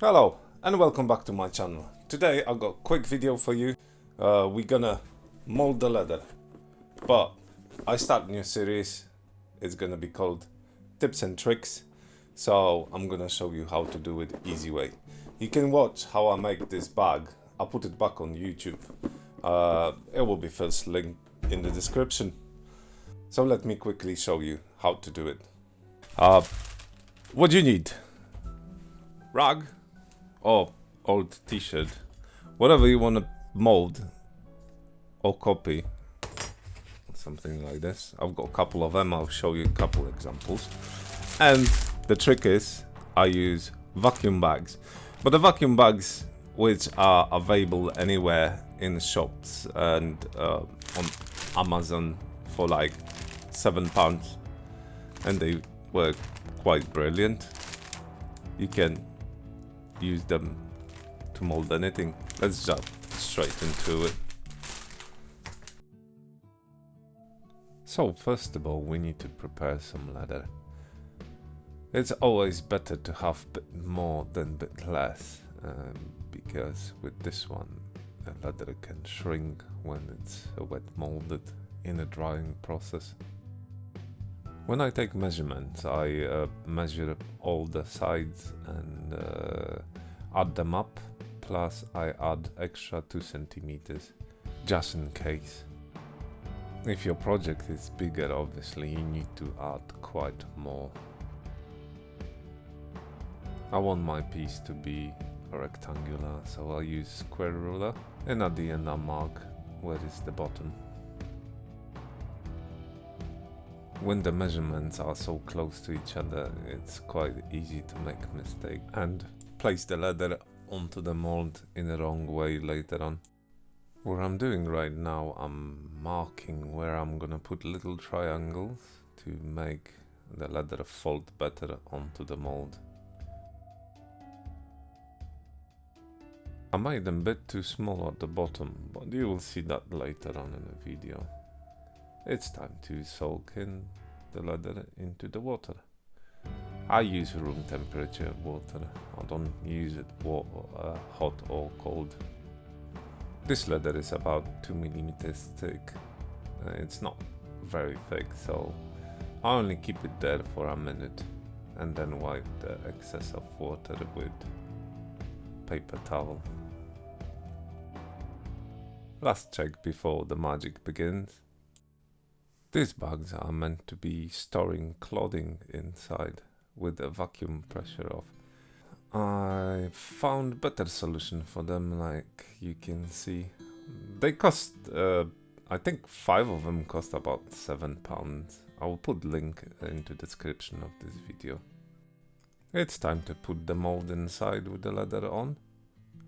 Hello and welcome back to my channel. Today I got a quick video for you. We're gonna mold the leather, but I start a new series. It's gonna be called Tips and Tricks. So I'm gonna show you how to do it easy way. You can watch how I make this bag. I'll put it back on YouTube. It will be first link in the description. So let me quickly show you how to do it. What do you need? Rag or old t-shirt, whatever you want to mold or copy, something like this. I've got a couple of them. I'll show you a couple examples. And the trick is I use vacuum bags, but the vacuum bags which are available anywhere in the shops and on Amazon for like £7, and they were quite brilliant. You can use them to mold anything. Let's jump straight into it. So first of all, we need to prepare some leather. It's always better to have a bit more than a bit less, because with this one the leather can shrink when it's wet molded in a drying process. When I take measurements, I measure all the sides and add them up, plus I add extra 2 centimeters just in case. If your project is bigger, obviously you need to add quite more. I want my piece to be rectangular, so I use square ruler, and at the end I mark where is the bottom. When the measurements are so close to each other, it's quite easy to make mistake and place the leather onto the mold in the wrong way later on. What I'm doing right now, I'm marking where I'm gonna put little triangles to make the leather fold better onto the mold. I made them a bit too small at the bottom, but you will see that later on in the video. It's time to soak in the leather into the water. I use room temperature water. I don't use it hot or cold. This leather is about 2 millimeters thick. It's not very thick, so I only keep it there for a minute and then wipe the excess of water with paper towel. Last check before the magic begins. These bags are meant to be storing clothing inside with the vacuum pressure off. I found better solution for them, like you can see. They cost, I think 5 of them cost about £7. I will put link into the description of this video. It's time to put the mold inside with the leather on.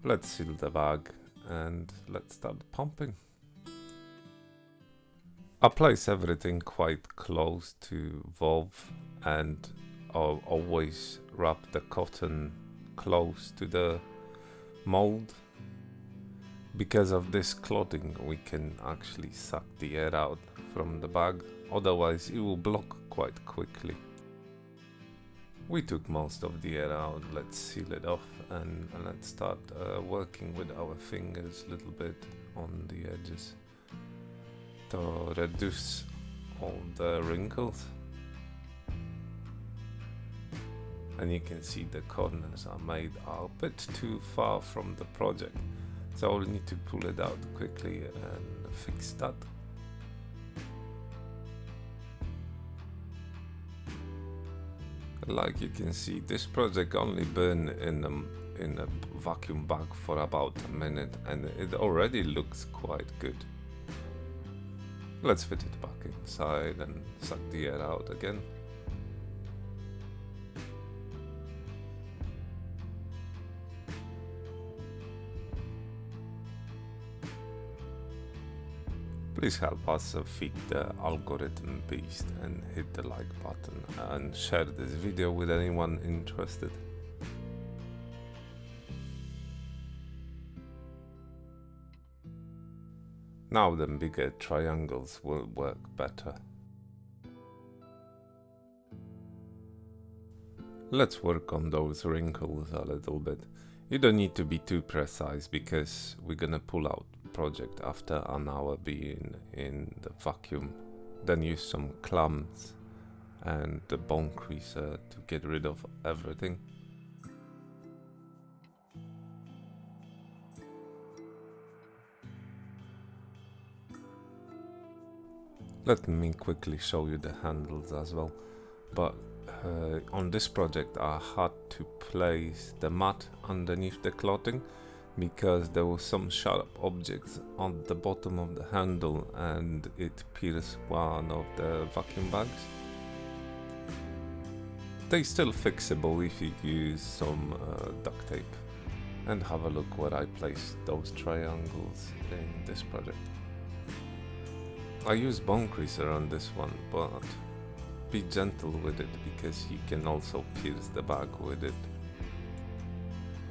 Let's seal the bag and let's start pumping. I place everything quite close to valve, and I'll always wrap the cotton close to the mold. Because of this clothing, we can actually suck the air out from the bag, otherwise it will block quite quickly. We took most of the air out. Let's seal it off and let's start working with our fingers a little bit on the edges to reduce all the wrinkles. And you can see the corners are made a bit too far from the project, so I'll need to pull it out quickly and fix that. Like you can see, this project only been in a vacuum bag for about a minute and it already looks quite good. Let's fit it back inside and suck the air out again. Please help us feed the algorithm beast and hit the like button and share this video with anyone interested. Now the bigger triangles will work better. Let's work on those wrinkles a little bit. You don't need to be too precise because we're gonna pull out project after an hour being in the vacuum. Then use some clamps and the bone creaser to get rid of everything. Let me quickly show you the handles as well. But on this project I had to place the mat underneath the clothing because there was some sharp objects on the bottom of the handle and it pierced one of the vacuum bags. They're still fixable if you use some duct tape. And have a look where I placed those triangles in this project. I use bone creaser on this one, but be gentle with it because you can also pierce the bag with it.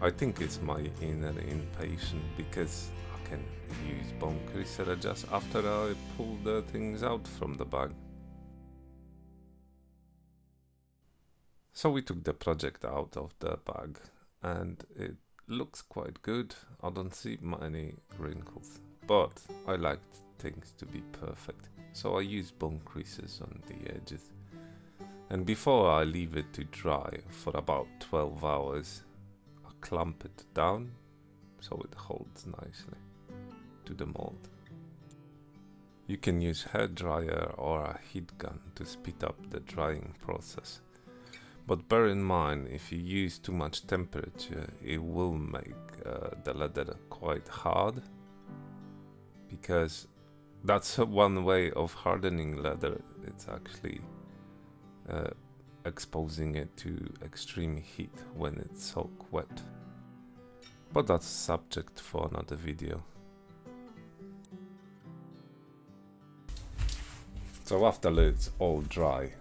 I think it's my inner impatience because I can use bone creaser just after I pull the things out from the bag. So we took the project out of the bag and it looks quite good. I don't see many wrinkles, but I like things to be perfect, so I use bone creases on the edges. And before I leave it to dry for about 12 hours, I clamp it down so it holds nicely to the mold. You can use hair dryer or a heat gun to speed up the drying process. But bear in mind, if you use too much temperature, it will make the leather quite hard, because that's one way of hardening leather. It's actually exposing it to extreme heat when it's soak wet. But that's a subject for another video. So after it's all dry,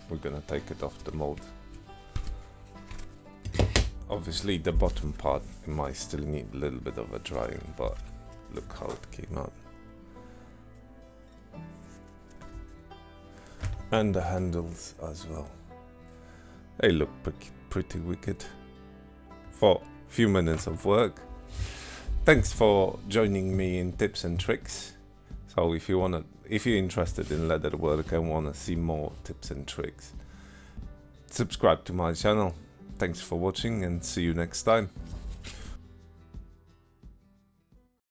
we're gonna take it off the mold. Obviously the bottom part it might still need a little bit of a drying, but look how it came out. And the handles as well. They look pretty wicked for a few minutes of work. Thanks for joining me in tips and tricks. So if you're interested in leather work and wanna see more tips and tricks, subscribe to my channel. Thanks for watching and see you next time.